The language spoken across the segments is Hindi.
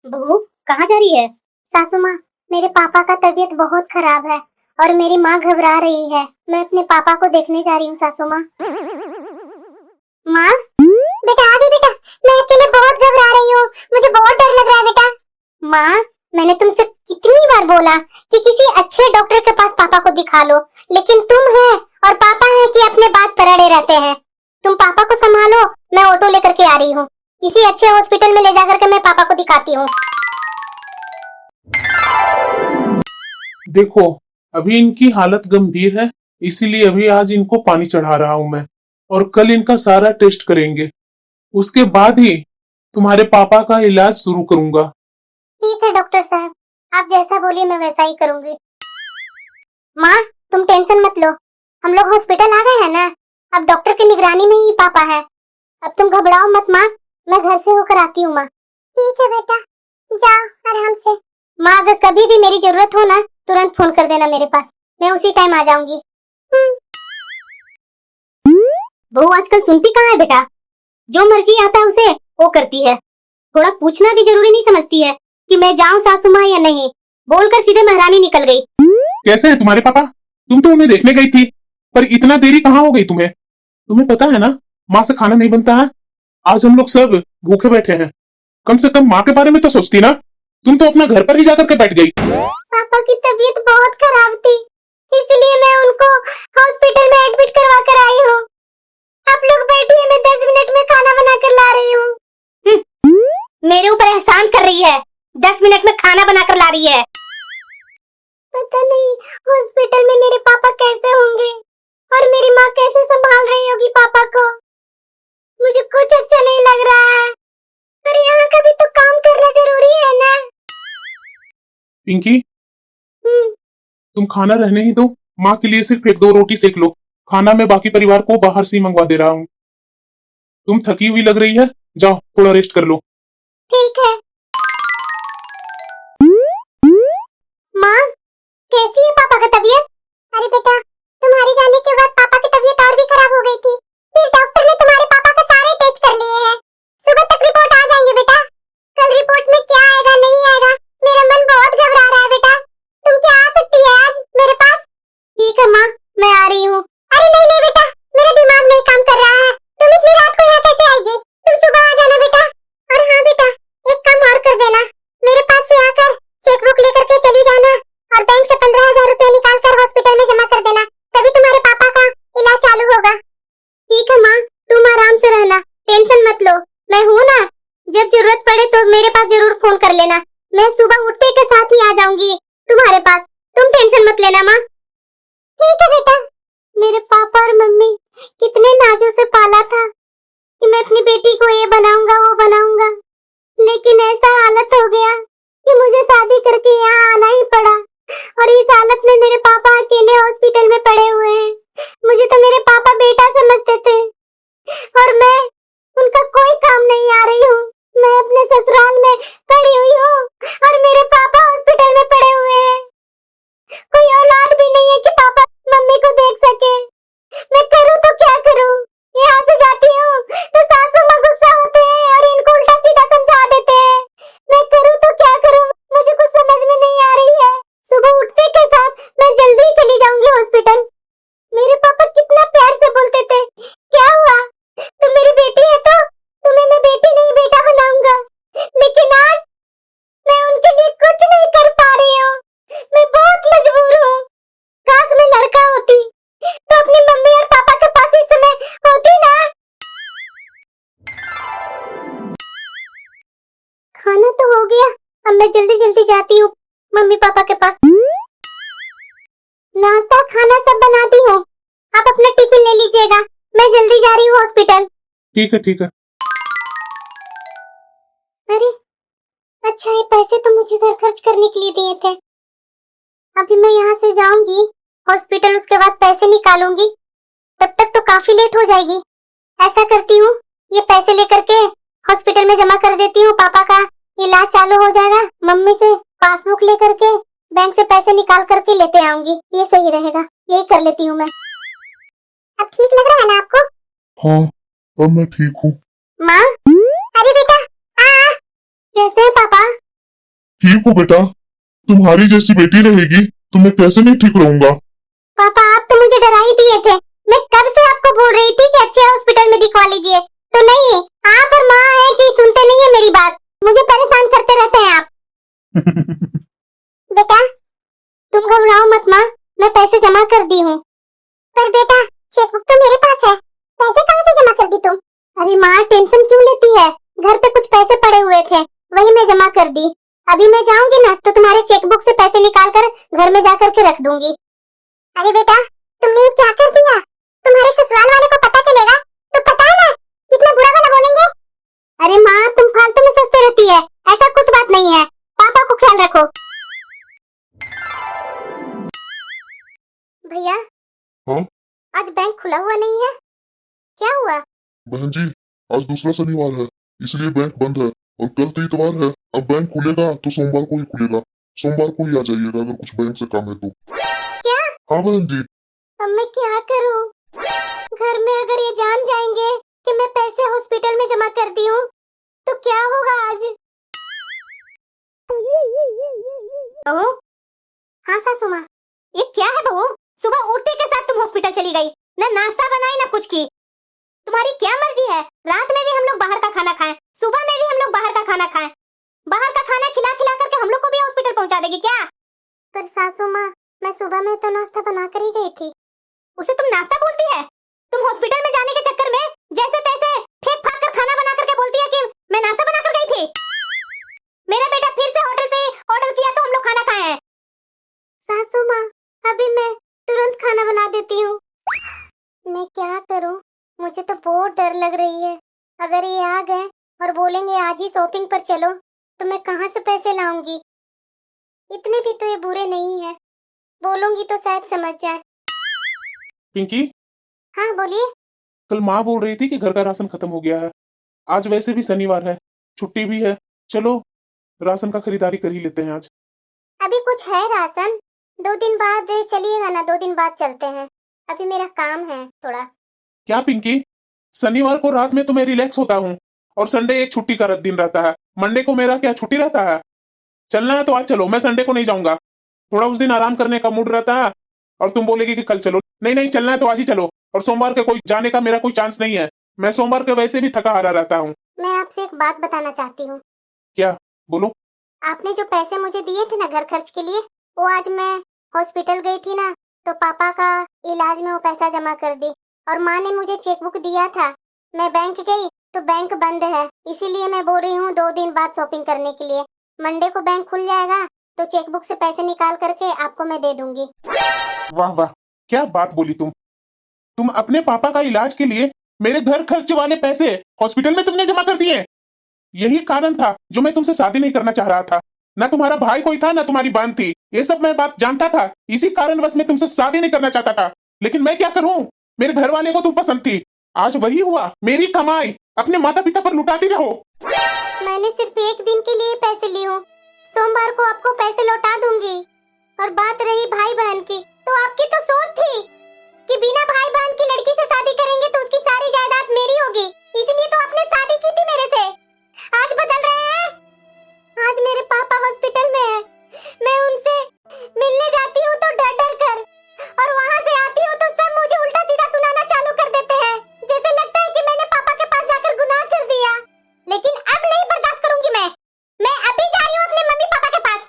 बहू कहाँ जा रही है? सासू माँ, मेरे पापा का तबीयत बहुत खराब है और मेरी माँ घबरा रही है। मैं अपने पापा को देखने जा रही हूँ सासू माँ। माँ, बेटा आ गई बेटा। मैं अकेले बहुत घबरा रही हूँ, मुझे बहुत डर लग रहा है बेटा। माँ, मैंने तुमसे कितनी बार बोला कि किसी अच्छे डॉक्टर के पास पापा को दिखा लो, लेकिन तुम है और पापा है कि अपने बात पर अड़े रहते हैं। तुम पापा को संभालो, मैं ऑटो लेकर के आ रही हूँ। किसी अच्छे हॉस्पिटल में ले जाकर के मैं पापा को दिखाती हूँ। देखो, अभी इनकी हालत गंभीर है, इसीलिए अभी आज इनको पानी चढ़ा रहा हूं मैं, और कल इनका सारा टेस्ट करेंगे। उसके बाद ही तुम्हारे पापा का इलाज शुरू करूंगा। ठीक है डॉक्टर साहब, आप जैसा बोलिए मैं वैसा ही करूंगी। माँ, तुम टेंशन मत लो, हम लोग हॉस्पिटल आ गए हैं ना। अब डॉक्टर की निगरानी में ही पापा है। अब तुम घबराओ मत माँ, मैं घर से होकर आती हूँ माँ। ठीक है बेटा, जाओ आराम से। माँ, अगर कभी भी मेरी जरूरत हो ना, तुरंत फोन कर देना मेरे पास, मैं उसी टाइम आ जाऊंगी। बहू आजकल सुनती कहाँ है बेटा? जो मर्जी आता है उसे वो करती है। थोड़ा पूछना भी जरूरी नहीं समझती है कि मैं जाऊं सासू माँ या नहीं। बोलकर सीधे महारानी निकल गई। कैसे है तुम्हारे पापा? तुम तो उन्हें देखने गई थी, पर इतना देरी कहाँ हो गई तुम्हें? तुम्हें पता है ना, माँ से खाना नहीं बनता है। आज हम लोग सब भूखे बैठे हैं। कम से कम माँ के बारे में तो सोचती ना। तुम तो अपना घर पर ही जाकर के बैठ गई। पापा की तबीयत बहुत खराब थी, इसलिए मैं उनको हॉस्पिटल में एडमिट करवा कर आई हूँ। आप लोग बैठिए, मैं 10 मिनट में खाना बना कर ला रही हूँ। मेरे ऊपर एहसान कर रही है, 10 मिनट में खाना बनाकर ला रही है। पता नहीं हॉस्पिटल में मेरे पापा कैसे होंगे और मेरी माँ कैसे संभाल रही होगी पापा को। मुझे कुछ अच्छा नहीं लग रहा है, पर यहाँ का भी तो काम करना जरूरी है ना। पिंकी, तुम खाना रहने ही दो। माँ के लिए सिर्फ 1-2 रोटी सेक लो। खाना मैं बाकी परिवार को बाहर से ही मंगवा दे रहा हूँ। तुम थकी हुई लग रही है, जाओ थोड़ा रेस्ट कर लो। ठीक है। माँ, कैसी है पापा का तबीयत? अरे बेटा, तुम्हारे जाने के बाद पापा की तबीयत और भी खराब हो गई थी। फिर डॉक्टर ने तुम्हारे पापा का सारे टेस्ट कर लिए हैं। सुबह तक रिपोर्ट आ जाएंगे बेटा। कल रिपोर्ट में क्या आएगा नहीं आएगा, मेरा मन बहुत घबरा रहा है बेटा। तुम क्या आ सकती है आज मेरे पास? ठीक है माँ, मैं आ रही हूँ। अरे नहीं नहीं बेटा, मेरा दिमाग नहीं काम कर रहा है। तुम इतनी रात को यहाँ कैसे आएगी? तुम सुबह आ जाना बेटा। और हाँ बेटा, एक काम और कर देना, मेरे पास से आकर चेकबुक लेकर के चली जाना और बैंक से 15,000 रुपया निकाल कर हॉस्पिटल में जमा कर देना, तभी तुम्हारे पापा का इलाज चालू होगा। ठीक है माँ, तुम आराम से रहना, टेंशन मत लो। मैं हूँ ना, जब जरूरत पड़े तो मेरे पास जरूर फोन कर लेना। मैं सुबह उठते के साथ ही आ जाऊंगी तुम्हारे पास, तुम टेंशन मत लेना माँ। ठीक है बेटा। मेरे पापा और मम्मी कितने नाजों से पाला था कि मैं अपनी बेटी को ये बनाऊंगा वो बनाऊंगा, लेकिन ऐसा हालत हो गया कि मुझे शादी करके यहाँ आना ही पड़ा और इस हालत में मेरे पापा अकेले हॉस्पिटल में पड़े हुए हैं। मुझे तो मेरे पापा बेटा समझते थे और मैं उनका कोई काम नहीं आ रही हूँ। मैं अपने ससुराल में पड़ी हुई हूँ और मेरे पापा हॉस्पिटल में पड़े हुए हैं। कोई औलाद भी नहीं है कि पापा मम्मी को देख सके। मैं करूँ तो क्या करूँ? यहाँ से जाती हूँ तो सासू माँ गुस्सा होते हैं और इनको उल्टा सीधा समझा देते हैं। मैं करूँ तो क्या करूँ, मुझे कुछ समझ में नहीं आ रही है। सुबह उठते के साथ मैं जल्दी चली जाऊंगी हॉस्पिटल। मेरे पापा कितना प्यार से बोलते थे, क्या हुआ तुम मेरी बेटी है तो तुम्हें मैं बेटी नहीं बेटा बनाऊंगा, लेकिन आज मैं उनके लिए कुछ नहीं कर पा रही हूँ। मैं बहुत मजबूर हूँ। काश मैं लड़का होती तो अपनी मम्मी और पापा के पास इस समय होती ना। खाना तो हो गया, अब मैं जल्दी जल्दी जाती हूँ मम्मी पापा के पास। नाश्ता खाना सब बना दी हूँ, आप अपना टिफिन ले लीजिएगा, मैं जल्दी जा रही हूँ हॉस्पिटल। ठीक है ठीक है। अरे अच्छा, ये पैसे तो मुझे घर खर्च करने के लिए दिए थे। अभी मैं यहाँ से जाऊंगी हॉस्पिटल, उसके बाद पैसे निकालूंगी, तब तक तो काफी लेट हो जाएगी। ऐसा करती हूँ, ये पैसे लेकर के हॉस्पिटल में जमा कर देती हूँ, पापा का इलाज चालू हो जाएगा। मम्मी से पासबुक लेकर के बैंक से पैसे निकाल करके लेते आऊंगी, ये सही रहेगा, यही कर लेती हूँ मैं। अब ठीक लग रहा है ना आपको? हाँ, अब मैं ठीक हूँ। माँ, अरे बेटा आ। कैसे हैं पापा? ठीक हूँ बेटा, तुम्हारी जैसी बेटी रहेगी तो मैं कैसे नहीं ठीक रहूंगा। पापा आप तो मुझे डरा ही दिए थे। मैं कब से आपको बोल रही थी कि अच्छे हॉस्पिटल में दिखवा लीजिए, तो नहीं, आप और माँ है कि सुनते नहीं है मेरी बात, मुझे परेशान करते रहते हैं आप। बेटा तुम घबराओ मत माँ, मैं पैसे जमा कर दी हूँ। पर बेटा चेकबुक तो मेरे पास है, पैसे कहाँ से जमा कर दी तुम? अरे माँ टेंशन क्यों लेती है, घर पे कुछ पैसे पड़े हुए थे वही मैं जमा कर दी। अभी मैं जाऊंगी ना तो तुम्हारे चेकबुक से पैसे निकाल कर घर में जाकर के रख दूंगी। अरे बेटा तुमने ये क्या कर दिया, तुम्हारे ससुराल वाले को पता चलेगा तो पता है ना कितना बुरा भला बोलेंगे। अरे माँ तुम फालतू में सोचते रहती है, ऐसा कुछ बात नहीं है, पापा को ख्याल रखो। भैया हाँ आज बैंक खुला हुआ नहीं है, क्या हुआ? बहन जी, आज दूसरा शनिवार है इसलिए बैंक बंद है, और कल तो इतवार है। अब बैंक खुलेगा तो सोमवार को ही खुलेगा, सोमवार को ही आ जाइएगा अगर कुछ बैंक से काम है तो। क्या? हाँ बहन जी। अब मैं क्या करूं? घर में अगर ये जान जाएंगे कि मैं पैसे हॉस्पिटल में जमा कर दी हूँ तो क्या होगा आज? बहू? हाँ सासू माँ। ये क्या है बहू, सुबह उठते के साथ तुम हॉस्पिटल चली गई, ना नाश्ता बनाई ना कुछ की। तुम्हारी क्या मर्जी है, रात में भी हम लोग बाहर का खाना खाएं, सुबह में भी हम लोग बाहर का खाना खाएं, बाहर का खाना खिला खिला करके हम लोग को भी हॉस्पिटल पहुंचा देगी क्या? पर सासू माँ मैं सुबह में तो नाश्ता बना कर ही गई थी। उसे तुम नाश्ता बोलती है? तुम हॉस्पिटल में जाने के चक्कर में जैसे तैसे फेंक फाक कर खाना बना करके बोलती है कि मैं नाश्ता बना कर गई थी। मेरा बेटा फिर से होटल से ऑर्डर किया तो हम लोग खाना खाए हैं। सासू माँ अभी मैं तुरंत खाना बना देती हूँ। मैं क्या करूँ, मुझे तो बहुत डर लग रही है। अगर ये आ गए और बोलेंगे आज ही शॉपिंग पर चलो तो मैं कहाँ से पैसे लाऊंगी? इतने भी तो ये बुरे नहीं है, बोलूंगी तो शायद समझ जाए। पिंकी, हाँ बोलिए। कल माँ बोल रही थी कि घर का राशन खत्म हो गया है, आज वैसे भी शनिवार है, छुट्टी भी है, चलो राशन का खरीदारी कर ही लेते हैं आज। अभी कुछ है राशन, 2 दिन बाद चलिएगा ना, 2 दिन बाद चलते हैं, अभी मेरा काम है थोड़ा। क्या पिंकी, शनिवार को रात में तो मैं रिलैक्स होता हूँ और संडे एक छुट्टी का दिन रहता है, मंडे को मेरा क्या छुट्टी रहता है? चलना है तो आज चलो, मैं संडे को नहीं जाऊंगा, थोड़ा उस दिन आराम करने का मूड रहता है और तुम बोलेगी कि कल चलो। नहीं नहीं, चलना है तो आज ही चलो, और सोमवार के कोई जाने का मेरा कोई चांस नहीं है, मैं सोमवार के वैसे भी थका हारा रहता हूँ। मैं आपसे एक बात बताना चाहती हूँ। क्या? बोलो। आपने जो पैसे मुझे दिए थे ना घर खर्च के लिए, वो आज मैं हॉस्पिटल गई थी ना तो पापा का इलाज में वो पैसा जमा कर दी, और माँ ने मुझे चेकबुक दिया था, मैं बैंक गई तो बैंक बंद है, इसीलिए मैं बोल रही हूँ 2 दिन बाद शॉपिंग करने के लिए। मंडे को बैंक खुल जाएगा तो चेकबुक से पैसे निकाल करके आपको मैं दे दूंगी। वाह वाह, क्या बात बोली तुम अपने पापा का इलाज के लिए मेरे घर खर्च वाले पैसे हॉस्पिटल में तुमने जमा कर दिए। यही कारण था जो मैं तुमसे शादी नहीं करना चाह रहा था, ना तुम्हारा भाई कोई था ना तुम्हारी बहन थी, ये सब मैं बात जानता था, इसी कारणवश मैं तुमसे शादी नहीं करना चाहता था, लेकिन मैं क्या करूं, मेरे घर वाले को तुम पसंद थी, आज वही हुआ, मेरी कमाई अपने माता पिता पर लुटाती रहो। मैंने सिर्फ 1 दिन के लिए पैसे लिए हूँ, सोमवार को आपको पैसे लौटा दूंगी। और बात रही भाई बहन की, तो आपकी तो सोच थी कि बिना भाई बहन की लड़की से शादी करेंगे तो उसकी सारी जायदाद मेरी होगी, इसलिए तो आपने शादी की थी मेरे से। आज बदल रहे हैं? आज मेरे पापा हॉस्पिटल में है, मैं उनसे मिलने जाती हूँ तो डर डर कर, और वहाँ से आती हूँ तो सब मुझे उल्टा सीधा सुनाना चालू कर देते हैं, जैसे लगता है कि मैंने पापा के पास जाकर गुनाह कर दिया। लेकिन अब नहीं बर्दाश्त करूंगी मैं अभी जा रही हूँ अपने मम्मी पापा के पास।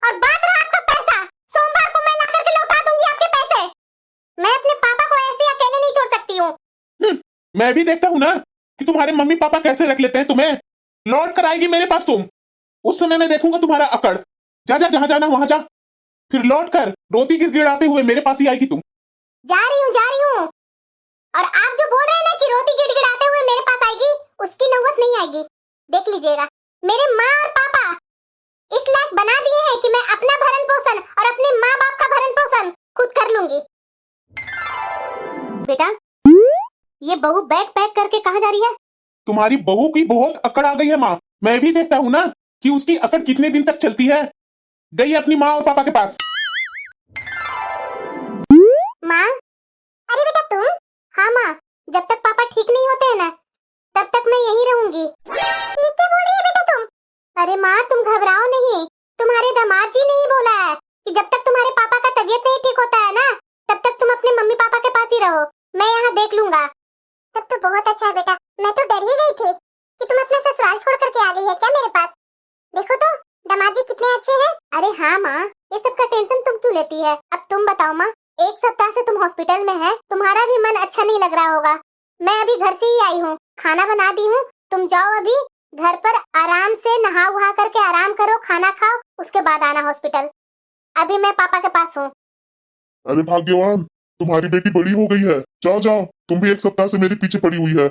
और बात रहा आपका पैसा, सोमवार को मैं ला करके लौटा दूंगी आपके पैसे। मैं अपने पापा को ऐसे अकेले नहीं छोड़ सकती हूँ। मैं भी देखता हूँ ना कि तुम्हारे मम्मी पापा कैसे रख लेते हैं तुम्हें, लौट कर आएगी मेरे पास तुम, उस समय मैं देखूंगा तुम्हारा अकड़। जा जा, जहां जाना वहां जा, फिर लौट कर रोती गिड़गिड़ाते हुए मेरे पास ही आएगी तुम। जा रही हूँ। और आप जो बोल रहे हैं ना कि रोती गिड़गिड़ाते हुए मेरे पास आएगी, उसकी नौबत नहीं आएगी, देख लीजिएगा। मेरे माँ और पापा इस लायक बना दिए हैं कि मैं अपना भरण पोषण और अपने माँ बाप का भरण पोषण खुद कर लूंगी। बेटा ये बहू बैग पैक करके कहाँ जा रही है? तुम्हारी बहू की बहुत अकड़ आ गई है माँ, मैं भी देखता हूँ ना कि उसकी अकड़ कितने दिन तक चलती है। गई अपनी माँ और पापा के पास। माँ? अरे बेटा तुम? हाँ माँ, जब तक पापा ठीक नहीं होते हैं ना तब तक मैं यहीं रहूंगी। ये क्या बोल रही है बेटा तुम? अरे माँ तुम घबराओ नहीं, अच्छा है बेटा, मैं तो डर ही गई थी कि तुम अपना ससुराल छोड़ करके आ गई है क्या मेरे पास। देखो तो दामाद जी कितने अच्छे हैं। अरे हाँ माँ, ये सब का टेंशन तुम क्यों लेती है। अब तुम बताओ माँ, एक सप्ताह से तुम हॉस्पिटल में है, तुम्हारा भी मन अच्छा नहीं लग रहा होगा। मैं अभी घर से ही आई हूँ, खाना बना दी हूँ, तुम जाओ अभी घर पर आराम से नहा वहा करके आराम करो, खाना खाओ, उसके बाद आना हॉस्पिटल। अभी मैं पापा के पास हूँ। अरे भाग्यवान, तुम्हारी बेटी बड़ी हो गई है। जाओ जाओ, तुम भी एक सप्ताह से मेरे पीछे पड़ी हुई है।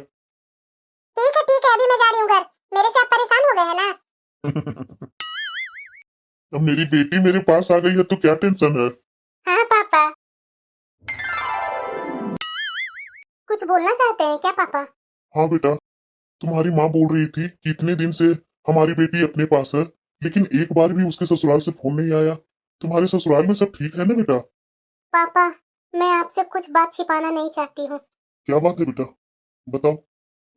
ठीक है, अभी मैं जा रही हूँ घर। मेरे से आप परेशान हो गए हैं ना। अब मेरी बेटी मेरे पास आ गई है तो क्या टेंशन है। हाँ पापा, कुछ बोलना चाहते हैं क्या पापा। हाँ बेटा, तुम्हारी माँ बोल रही थी कि इतने दिन से हमारी बेटी अपने पास है, लेकिन एक बार भी उसके ससुराल से फोन नहीं आया। तुम्हारे ससुराल में सब ठीक है ना बेटा। पापा, मैं आपसे कुछ बात छिपाना नहीं चाहती हूँ। क्या बात है बेटा, बताओ।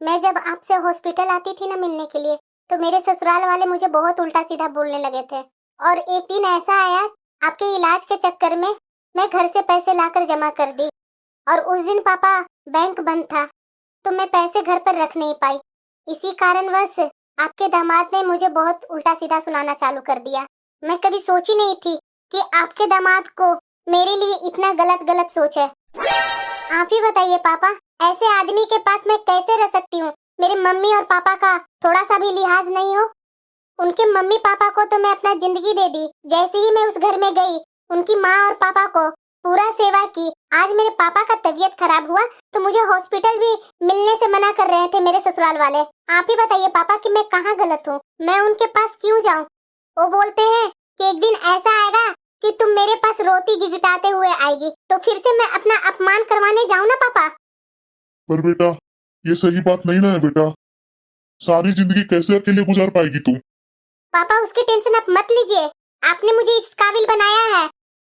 मैं जब आपसे हॉस्पिटल आती थी ना मिलने के लिए, तो मेरे ससुराल वाले मुझे बहुत उल्टा सीधा बोलने लगे थे। और एक दिन ऐसा आया, आपके इलाज के चक्कर में मैं घर से पैसे लाकर जमा कर दी, और उस दिन पापा बैंक बंद था, तो मैं पैसे घर पर रख नहीं पाई। इसी कारणवश आपके दामाद ने मुझे बहुत उल्टा सीधा सुनाना चालू कर दिया। मैं कभी सोची नहीं थी कि आपके दामाद को मेरे लिए इतना गलत सोच है। आप ही बताइए पापा, ऐसे आदमी के पास मैं कैसे रह सकती हूँ। मेरे मम्मी और पापा का थोड़ा सा भी लिहाज नहीं हो। उनके मम्मी पापा को तो मैं अपना जिंदगी दे दी। जैसे ही मैं उस घर में गई, उनकी माँ और पापा को पूरा सेवा की। आज मेरे पापा का तबीयत खराब हुआ तो मुझे हॉस्पिटल भी मिलने से मना कर रहे थे मेरे ससुराल वाले। आप ही बताइए पापा कि मैं कहाँ गलत हूँ, मैं उनके पास क्यों जाऊँ। वो बोलते हैं कि एक दिन ऐसा आएगा कि तुम मेरे पास रोती गिगटाते हुए आएगी, तो फिर से मैं अपना अपमान करवाने जाऊँ ना पापा। पर बेटा, ये सही बात नहीं ना है बेटा। सारी जिंदगी कैसे अकेले गुजार पाएगी तुम। पापा उसकी टेंशन आप मत लीजिए। आपने मुझे इस काबिल बनाया है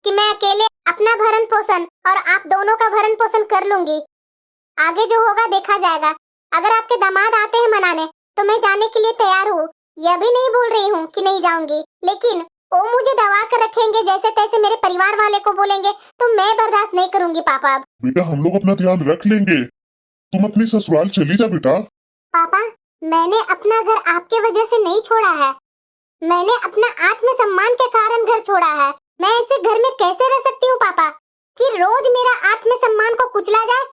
कि मैं अकेले अपना भरण पोषण और आप दोनों का भरण पोषण कर लूंगी। आगे जो होगा देखा जाएगा। अगर आपके दामाद आते हैं मनाने तो मैं जाने के लिए तैयार हूँ। यह भी नहीं बोल रही हूँ कि नहीं जाऊंगी, लेकिन वो मुझे दबा कर रखेंगे, जैसे तैसे मेरे परिवार वाले को बोलेंगे, तो मैं बर्दाश्त नहीं करूंगी पापा। अब बेटा, हम लोग अपना ध्यान रख लेंगे, तुम अपनी ससुराल चली जा बेटा। पापा, मैंने अपना घर आपके वजह से नहीं छोड़ा है, मैंने अपना आत्मसम्मान के कारण घर छोड़ा है। मैं ऐसे घर में कैसे रह सकती हूँ पापा कि रोज मेरा आत्मसम्मान को कुचला जाए।